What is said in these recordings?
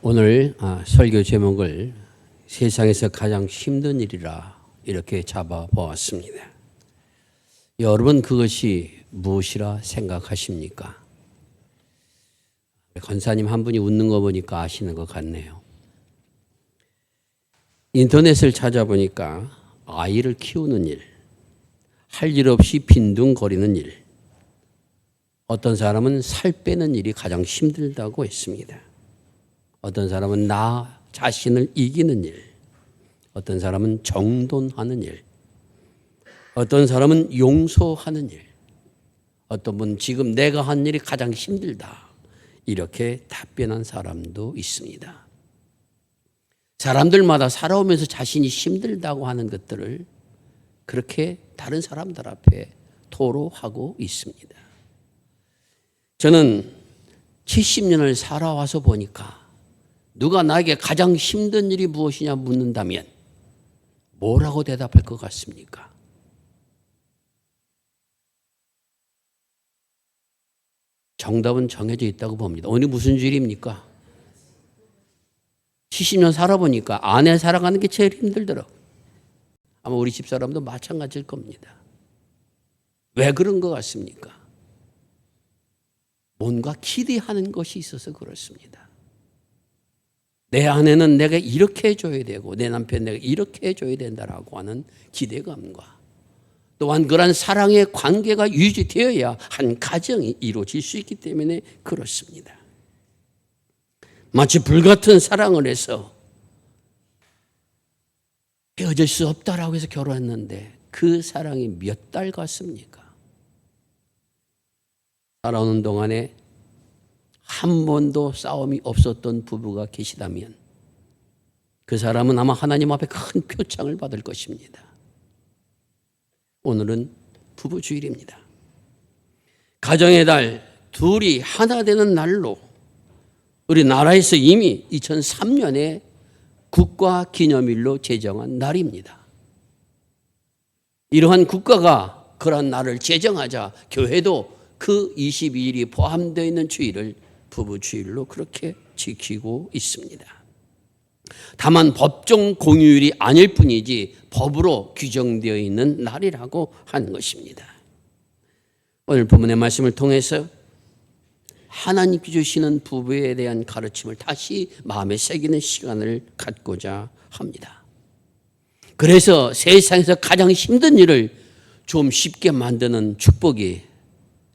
오늘 설교 제목을 세상에서 가장 힘든 일이라 이렇게 잡아보았습니다. 여러분 그것이 무엇이라 생각하십니까? 권사님 한 분이 웃는 거 보니까 아시는 것 같네요. 인터넷을 찾아보니까 아이를 키우는 일, 할 일 없이 빈둥거리는 일, 어떤 사람은 살 빼는 일이 가장 힘들다고 했습니다. 어떤 사람은 나 자신을 이기는 일, 어떤 사람은 정돈하는 일, 어떤 사람은 용서하는 일, 어떤 분은 지금 내가 한 일이 가장 힘들다. 이렇게 답변한 사람도 있습니다. 사람들마다 살아오면서 자신이 힘들다고 하는 것들을 그렇게 다른 사람들 앞에 토로하고 있습니다. 저는 70년을 살아와서 보니까 누가 나에게 가장 힘든 일이 무엇이냐 묻는다면 뭐라고 대답할 것 같습니까? 정답은 정해져 있다고 봅니다. 오늘 무슨 주일입니까? 70년 살아보니까 아내 살아가는 게 제일 힘들더라고요. 아마 우리 집사람도 마찬가지일 겁니다. 왜 그런 것 같습니까? 뭔가 기대하는 것이 있어서 그렇습니다. 내 아내는 내가 이렇게 해줘야 되고 내 남편 내가 이렇게 해줘야 된다라고 하는 기대감과 또한 그런 사랑의 관계가 유지되어야 한 가정이 이루어질 수 있기 때문에 그렇습니다. 마치 불같은 사랑을 해서 헤어질 수 없다라고 해서 결혼했는데 그 사랑이 몇 달 갔습니까? 살아오는 동안에 한 번도 싸움이 없었던 부부가 계시다면 그 사람은 아마 하나님 앞에 큰 표창을 받을 것입니다. 오늘은 부부주일입니다. 가정의 달, 둘이 하나 되는 날로 우리나라에서 이미 2003년에 국가기념일로 제정한 날입니다. 이러한 국가가 그런 날을 제정하자 교회도 그 22일이 포함되어 있는 주일을 부부주일로 그렇게 지키고 있습니다. 다만 법정 공휴일이 아닐 뿐이지 법으로 규정되어 있는 날이라고 하는 것입니다. 오늘 본문의 말씀을 통해서 하나님께 주시는 부부에 대한 가르침을 다시 마음에 새기는 시간을 갖고자 합니다. 그래서 세상에서 가장 힘든 일을 좀 쉽게 만드는 축복이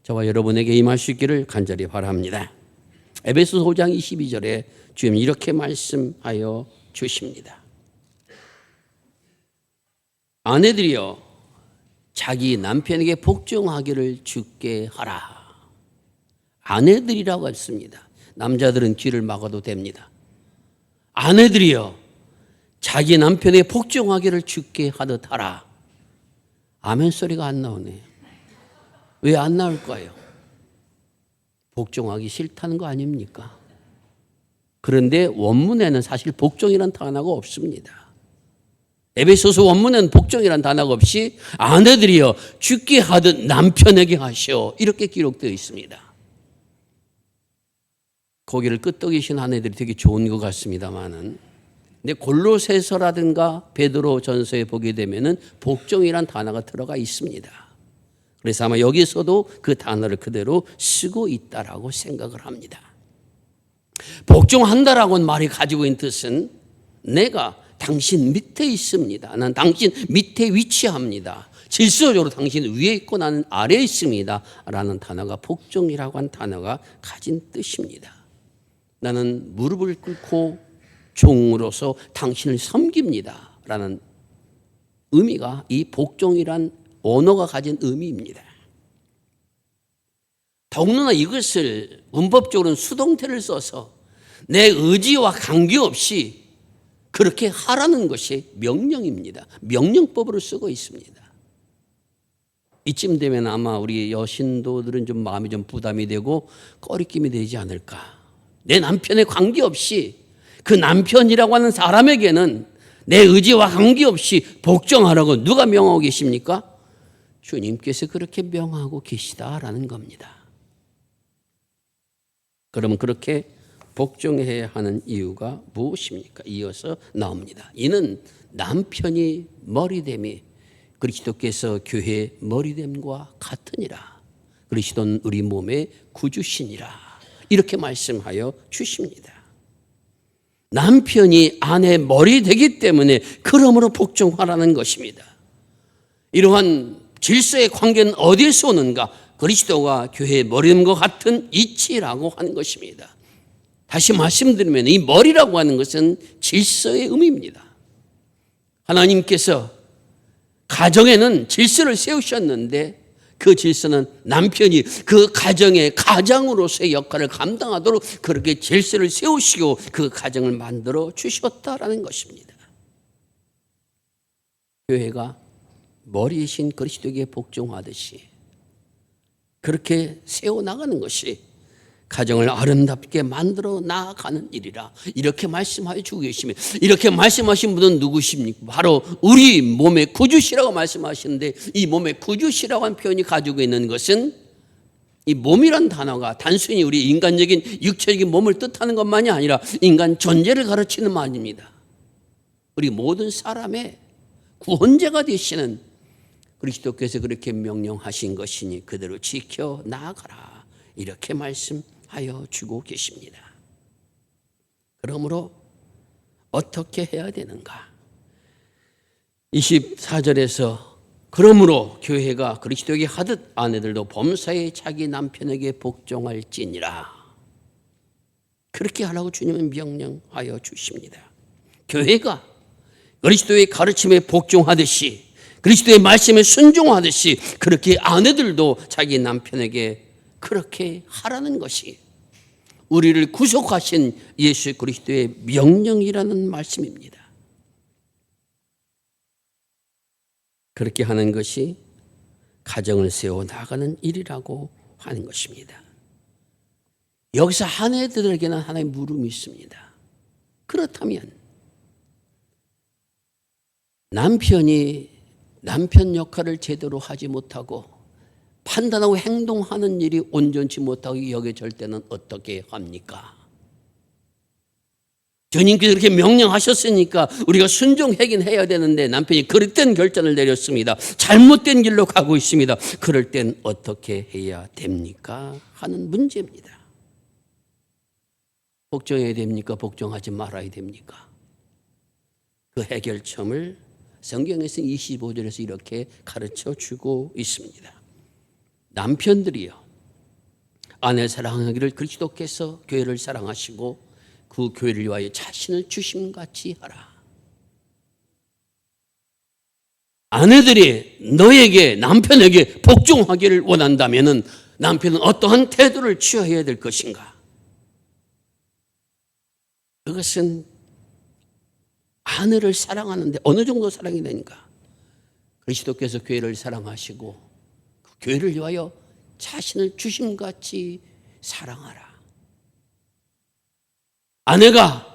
저와 여러분에게 임할 수 있기를 간절히 바랍니다. 에베소서 5장 22절에 주님 이렇게 말씀하여 주십니다. 아내들이여 자기 남편에게 복종하기를 주께 하라. 아내들이라고 했습니다. 남자들은 귀를 막아도 됩니다. 아내들이여 자기 남편에게 복종하기를 주께 하듯 하라. 아멘 소리가 안 나오네. 왜 안 나올까요? 복종하기 싫다는 거 아닙니까? 그런데 원문에는 사실 복종이란 단어가 없습니다. 에베소서 원문에는 복종이란 단어가 없이 아내들이여 주께 하듯 남편에게 하시오 이렇게 기록되어 있습니다. 고개를 끄덕이신 아내들이 되게 좋은 것 같습니다만은 근데 골로새서라든가 베드로 전서에 보게 되면은 복종이란 단어가 들어가 있습니다. 그래서 아마 여기서도 그 단어를 그대로 쓰고 있다라고 생각을 합니다. 복종한다라고는 말이 가지고 있는 뜻은 내가 당신 밑에 있습니다. 나는 당신 밑에 위치합니다. 질서적으로 당신 위에 있고 나는 아래에 있습니다. 라는 단어가 복종이라고 한 단어가 가진 뜻입니다. 나는 무릎을 꿇고 종으로서 당신을 섬깁니다. 라는 의미가 이 복종이란 언어가 가진 의미입니다. 더군다나 이것을 문법적으로는 수동태를 써서 내 의지와 관계없이 그렇게 하라는 것이 명령입니다. 명령법으로 쓰고 있습니다. 이쯤 되면 아마 우리 여신도들은 좀 마음이 좀 부담이 되고 꺼리낌이 되지 않을까. 내 남편에 관계없이 그 남편이라고 하는 사람에게는 내 의지와 관계없이 복종하라고 누가 명하고 계십니까? 주님께서 그렇게 명하고 계시다라는 겁니다. 그러면 그렇게 복종해야 하는 이유가 무엇입니까? 이어서 나옵니다. 이는 남편이 머리됨이 그리스도께서 교회의 머리됨과 같으니라. 그리스도는 우리 몸의 구주시니라. 이렇게 말씀하여 주십니다. 남편이 아내 머리 되기 때문에 그러므로 복종하라는 것입니다. 이러한 질서의 관계는 어디에서 오는가? 그리스도가 교회의 머리됨과 같은 이치라고 하는 것입니다. 다시 말씀드리면 이 머리라고 하는 것은 질서의 의미입니다. 하나님께서 가정에는 질서를 세우셨는데 그 질서는 남편이 그 가정의 가장으로서의 역할을 감당하도록 그렇게 질서를 세우시고 그 가정을 만들어 주셨다라는 것입니다. 교회가 머리이신 그리스도에게 복종하듯이 그렇게 세워나가는 것이 가정을 아름답게 만들어 나아가는 일이라 이렇게 말씀하여 주고 계시며 이렇게 말씀하신 분은 누구십니까? 바로 우리 몸의 구주시라고 말씀하시는데 이 몸의 구주시라고 하는 표현이 가지고 있는 것은 이 몸이란 단어가 단순히 우리 인간적인 육체적인 몸을 뜻하는 것만이 아니라 인간 존재를 가르치는 말입니다. 우리 모든 사람의 구원자가 되시는 그리스도께서 그렇게 명령하신 것이니 그대로 지켜 나아가라 이렇게 말씀하여 주고 계십니다. 그러므로 어떻게 해야 되는가? 24절에서 그러므로 교회가 그리스도에게 하듯 아내들도 범사에 자기 남편에게 복종할지니라 그렇게 하라고 주님은 명령하여 주십니다. 교회가 그리스도의 가르침에 복종하듯이 그리스도의 말씀에 순종하듯이 그렇게 아내들도 자기 남편에게 그렇게 하라는 것이 우리를 구속하신 예수 그리스도의 명령이라는 말씀입니다. 그렇게 하는 것이 가정을 세워 나가는 일이라고 하는 것입니다. 여기서 아내들에게는 하나의 물음이 있습니다. 그렇다면 남편이 남편 역할을 제대로 하지 못하고 판단하고 행동하는 일이 온전치 못하고 여겨질 때는 어떻게 합니까? 주님께서 이렇게 명령하셨으니까 우리가 순종하긴 해야 되는데 남편이 그릇된 결단을 내렸습니다. 잘못된 길로 가고 있습니다. 그럴 땐 어떻게 해야 됩니까? 하는 문제입니다. 복종해야 됩니까? 복종하지 말아야 됩니까? 그 해결점을 성경에서 25절에서 이렇게 가르쳐 주고 있습니다. 남편들이요 아내 사랑하기를 그리스도께서 교회를 사랑하시고 그 교회를 위하여 자신을 주심같이 하라. 아내들이 너에게 남편에게 복종하기를 원한다면 남편은 어떠한 태도를 취해야 될 것인가? 그것은 아내를 사랑하는데 어느 정도 사랑이 되는가? 그리스도께서 교회를 사랑하시고 그 교회를 위하여 자신을 주심같이 사랑하라. 아내가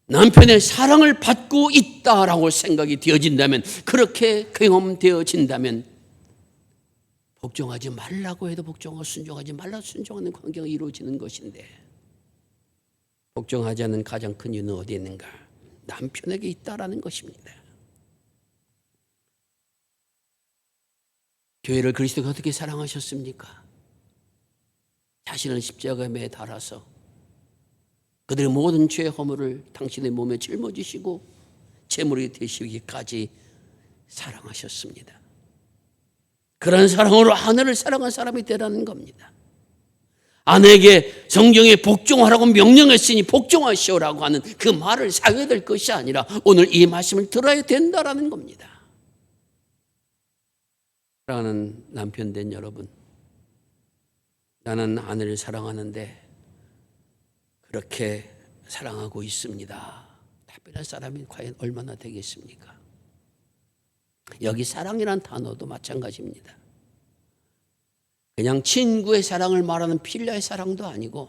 남편의 사랑을 받고 있다라고 생각이 되어진다면 그렇게 경험되어진다면 복종하지 말라고 해도 복종하고 순종하지 말라고 순종하는 관계가 이루어지는 것인데 복종하지 않는 가장 큰 이유는 어디에 있는가? 남편에게 있다라는 것입니다. 교회를 그리스도가 어떻게 사랑하셨습니까? 자신을 십자가에 매 달아서 그들의 모든 죄의 허물을 당신의 몸에 짊어지시고 제물이 되시기까지 사랑하셨습니다. 그런 사랑으로 아내를 사랑한 사람이 되라는 겁니다. 아내에게 성경에 복종하라고 명령했으니 복종하시오라고 하는 그 말을 사용해야 될 것이 아니라 오늘 이 말씀을 들어야 된다라는 겁니다. 사랑하는 남편 된 여러분, 나는 아내를 사랑하는데 그렇게 사랑하고 있습니다. 답변할 사람이 과연 얼마나 되겠습니까? 여기 사랑이란 단어도 마찬가지입니다. 그냥 친구의 사랑을 말하는 필라의 사랑도 아니고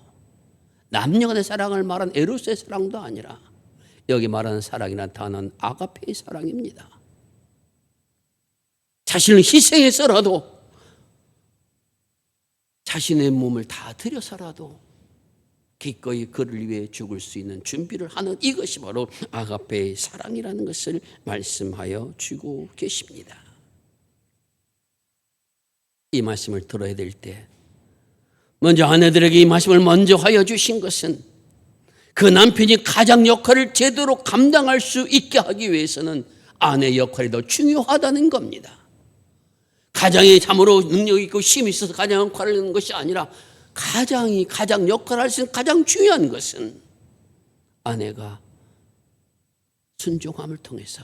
남녀 간의 사랑을 말하는 에로스의 사랑도 아니라 여기 말하는 사랑이란 단어는 아가페의 사랑입니다. 자신을 희생해서라도 자신의 몸을 다 들여서라도 기꺼이 그를 위해 죽을 수 있는 준비를 하는 이것이 바로 아가페의 사랑이라는 것을 말씀하여 주고 계십니다. 이 말씀을 들어야 될 때 먼저 아내들에게 이 말씀을 먼저 하여 주신 것은 그 남편이 가장 역할을 제대로 감당할 수 있게 하기 위해서는 아내의 역할이 더 중요하다는 겁니다. 가장이 참으로 능력 있고 힘이 있어서 가장 역할을 하는 것이 아니라 가장 역할을 할 수 있는 가장 중요한 것은 아내가 순종함을 통해서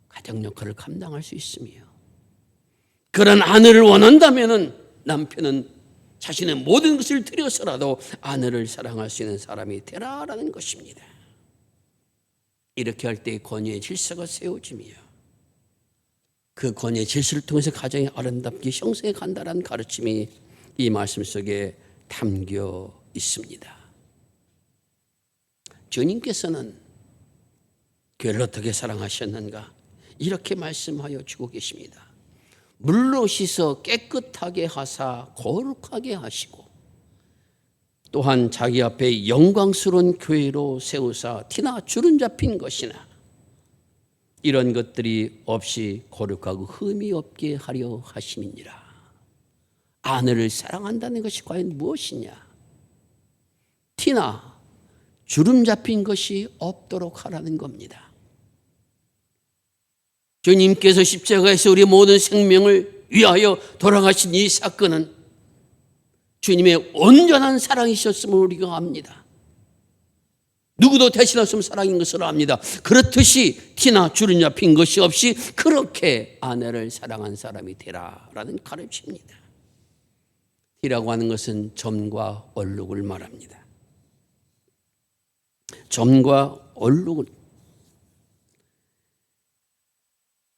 가장 역할을 감당할 수 있으며, 그런 아내를 원한다면 남편은 자신의 모든 것을 들여서라도 아내를 사랑할 수 있는 사람이 되라라는 것입니다. 이렇게 할 때 권위의 질서가 세워지며 그 권위의 질서를 통해서 가정이 아름답게 형성해 간다는 가르침이 이 말씀 속에 담겨 있습니다. 주님께서는 교회를 어떻게 사랑하셨는가 이렇게 말씀하여 주고 계십니다. 물로 씻어 깨끗하게 하사 거룩하게 하시고 또한 자기 앞에 영광스러운 교회로 세우사 티나 주름 잡힌 것이나 이런 것들이 없이 거룩하고 흠이 없게 하려 하심이니라. 아내를 사랑한다는 것이 과연 무엇이냐? 티나 주름 잡힌 것이 없도록 하라는 겁니다. 주님께서 십자가에서 우리 모든 생명을 위하여 돌아가신 이 사건은 주님의 온전한 사랑이셨음을 우리가 압니다. 누구도 대신할 수 없는 사랑인 것을 압니다. 그렇듯이 티나 주름 잡힌 것이 없이 그렇게 아내를 사랑한 사람이 되라라는 가르침입니다. 티라고 하는 것은 점과 얼룩을 말합니다. 점과 얼룩을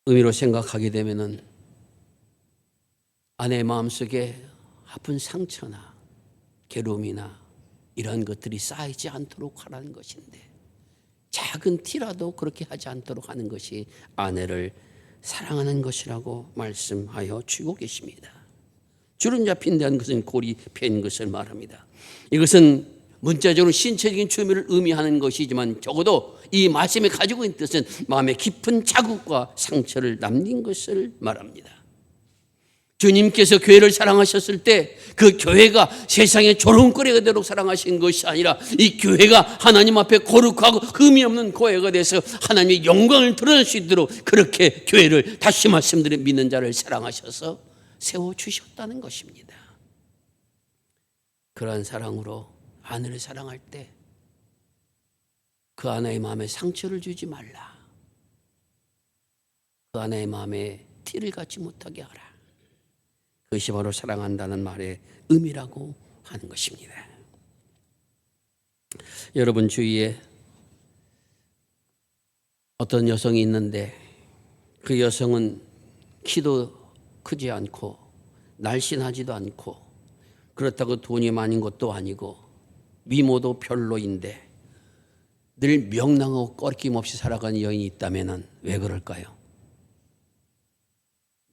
의미로 생각하게 되면은 아내의 마음속에 아픈 상처나 괴로움이나 이런 것들이 쌓이지 않도록 하라는 것인데, 작은 티라도 그렇게 하지 않도록 하는 것이 아내를 사랑하는 것이라고 말씀하여 주고 계십니다. 주름 잡힌다는 것은 골이 팬 것을 말합니다. 이것은 문자적으로 신체적인 추미를 의미하는 것이지만 적어도 이 말씀이 가지고 있는 뜻은 마음의 깊은 자국과 상처를 남긴 것을 말합니다. 주님께서 교회를 사랑하셨을 때 그 교회가 세상의 조롱거리가 되도록 사랑하신 것이 아니라 이 교회가 하나님 앞에 거룩하고 흠이 없는 교회가 돼서 하나님의 영광을 드러낼 수 있도록 그렇게 교회를 다시 말씀드려 믿는 자를 사랑하셔서 세워주셨다는 것입니다. 그러한 사랑으로 아내를 사랑할 때 그 아내의 마음에 상처를 주지 말라. 그 아내의 마음에 티를 갖지 못하게 하라. 그것이 바로 사랑한다는 말의 의미라고 하는 것입니다. 여러분 주위에 어떤 여성이 있는데 그 여성은 키도 크지 않고 날씬하지도 않고 그렇다고 돈이 많은 것도 아니고 미모도 별로인데 늘 명랑하고 꺼림없이 살아가는 여인이 있다면 왜 그럴까요?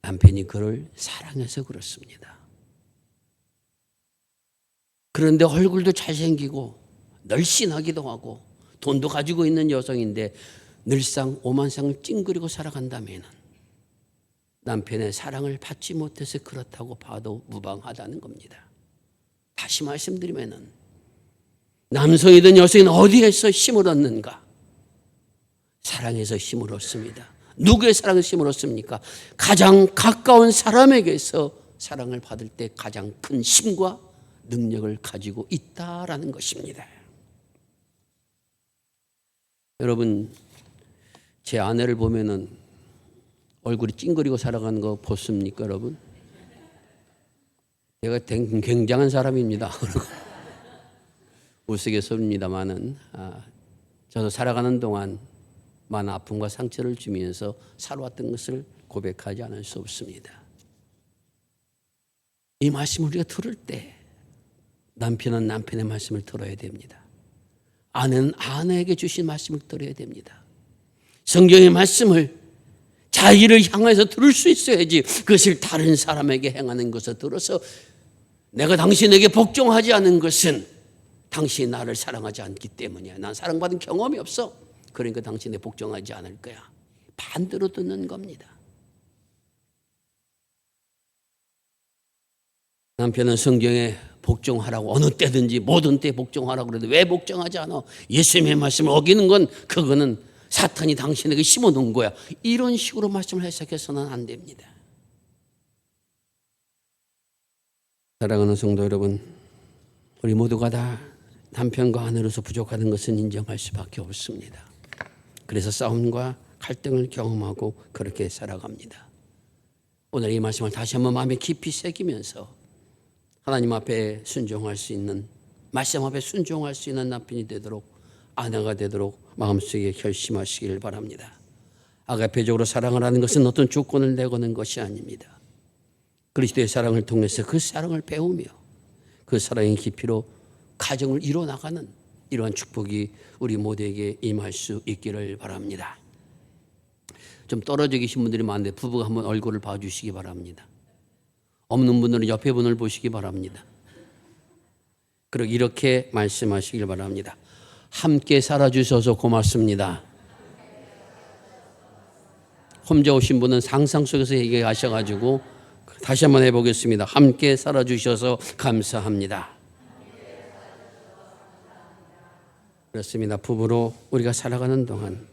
남편이 그를 사랑해서 그렇습니다. 그런데 얼굴도 잘생기고 날씬하기도 하고 돈도 가지고 있는 여성인데 늘상 오만상을 찡그리고 살아간다면 남편의 사랑을 받지 못해서 그렇다고 봐도 무방하다는 겁니다. 다시 말씀드리면 남성이든 여성이든 어디에서 힘을 얻는가? 사랑에서 힘을 얻습니다. 누구의 사랑에서 힘을 얻습니까? 가장 가까운 사람에게서 사랑을 받을 때 가장 큰 힘과 능력을 가지고 있다라는 것입니다. 여러분, 제 아내를 보면은 얼굴이 찡그리고 살아가는 거 보십니까, 여러분? 제가 굉장한 사람입니다. 우스갯소리입니다만은 저도 살아가는 동안 많은 아픔과 상처를 주면서 살아왔던 것을 고백하지 않을 수 없습니다. 이 말씀을 우리가 들을 때 남편은 남편의 말씀을 들어야 됩니다. 아내는 아내에게 주신 말씀을 들어야 됩니다. 성경의 말씀을 자기를 향해서 들을 수 있어야지 그것을 다른 사람에게 행하는 것을 들어서 내가 당신에게 복종하지 않은 것은 당신이 나를 사랑하지 않기 때문이야. 난 사랑받은 경험이 없어. 그러니까 당신에 복종하지 않을 거야. 반대로 듣는 겁니다. 남편은 성경에 복종하라고 어느 때든지 모든 때 복종하라고 그래도 왜 복종하지 않아? 예수님의 말씀을 어기는 건 그거는 사탄이 당신에게 심어놓은 거야. 이런 식으로 말씀을 해석해서는 안 됩니다. 사랑하는 성도 여러분, 우리 모두가 다 남편과 아내로서 부족하는 것은 인정할 수밖에 없습니다. 그래서 싸움과 갈등을 경험하고 그렇게 살아갑니다. 오늘 이 말씀을 다시 한번 마음에 깊이 새기면서 하나님 앞에 순종할 수 있는, 말씀 앞에 순종할 수 있는 남편이 되도록, 아내가 되도록 마음속에 결심하시길 바랍니다. 아가페적으로 사랑을 하는 것은 어떤 조건을 내거는 것이 아닙니다. 그리스도의 사랑을 통해서 그 사랑을 배우며 그 사랑의 깊이로 가정을 이뤄나가는 이러한 축복이 우리 모두에게 임할 수 있기를 바랍니다. 좀 떨어져 계신 분들이 많은데 부부가 한번 얼굴을 봐주시기 바랍니다. 없는 분들은 옆에 분을 보시기 바랍니다. 그리고 이렇게 말씀하시길 바랍니다. 함께 살아주셔서 고맙습니다. 혼자 오신 분은 상상 속에서 얘기하셔가지고 다시 한번 해보겠습니다. 함께 살아주셔서 감사합니다. 그렇습니다. 부부로 우리가 살아가는 동안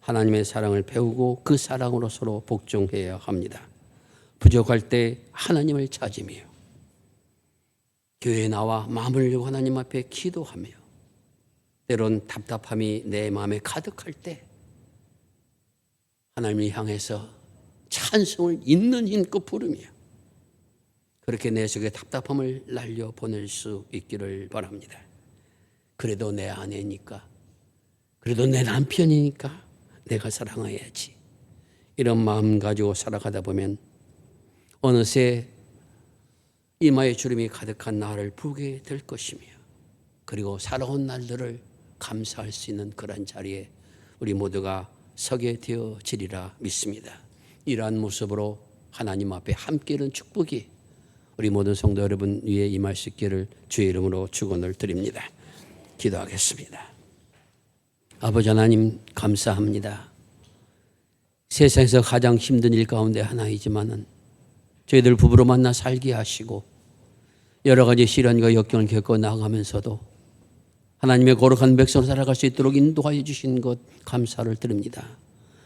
하나님의 사랑을 배우고 그 사랑으로 서로 복종해야 합니다. 부족할 때 하나님을 찾으며 교회에 나와 마음을 열고 하나님 앞에 기도하며 때론 답답함이 내 마음에 가득할 때 하나님을 향해서 찬송을 있는 힘껏 부르며 그렇게 내 속에 답답함을 날려보낼 수 있기를 바랍니다. 그래도 내 아내니까, 그래도 내 남편이니까 내가 사랑해야지. 이런 마음 가지고 살아가다 보면 어느새 이마에 주름이 가득한 나를 보게 될 것이며, 그리고 살아온 날들을 감사할 수 있는 그런 자리에 우리 모두가 서게 되어지리라 믿습니다. 이러한 모습으로 하나님 앞에 함께 이룬 축복이 우리 모든 성도 여러분 위에 임할 수 있기를 주의 이름으로 축원을 드립니다. 기도하겠습니다. 아버지 하나님 감사합니다. 세상에서 가장 힘든 일 가운데 하나이지만은 저희들 부부로 만나 살게 하시고 여러 가지 시련과 역경을 겪어 나가면서도 하나님의 거룩한 백성으로 살아갈 수 있도록 인도하여 주신 것 감사를 드립니다.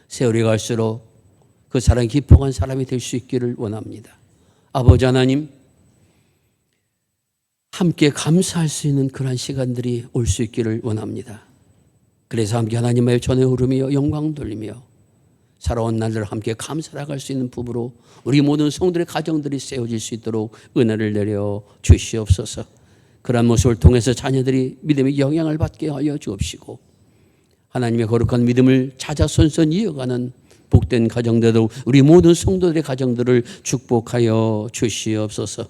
세월이 갈수록 그 사랑이 깊어간 사람이 될 수 있기를 원합니다. 아버지 하나님, 함께 감사할 수 있는 그런 시간들이 올 수 있기를 원합니다. 그래서 함께 하나님의 전에 오르며 영광 돌리며 살아온 날들을 함께 감사할 수 있는 부부로 우리 모든 성들의 가정들이 세워질 수 있도록 은혜를 내려 주시옵소서. 그런 모습을 통해서 자녀들이 믿음의 영향을 받게 하여 주옵시고 하나님의 거룩한 믿음을 찾아 선선 이어가는 복된 가정들도 우리 모든 성도들의 가정들을 축복하여 주시옵소서.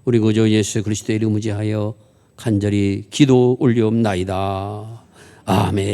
우리 구주 예수 그리스도의 이름을 의지하여 간절히 기도 올리옵나이다. 아멘.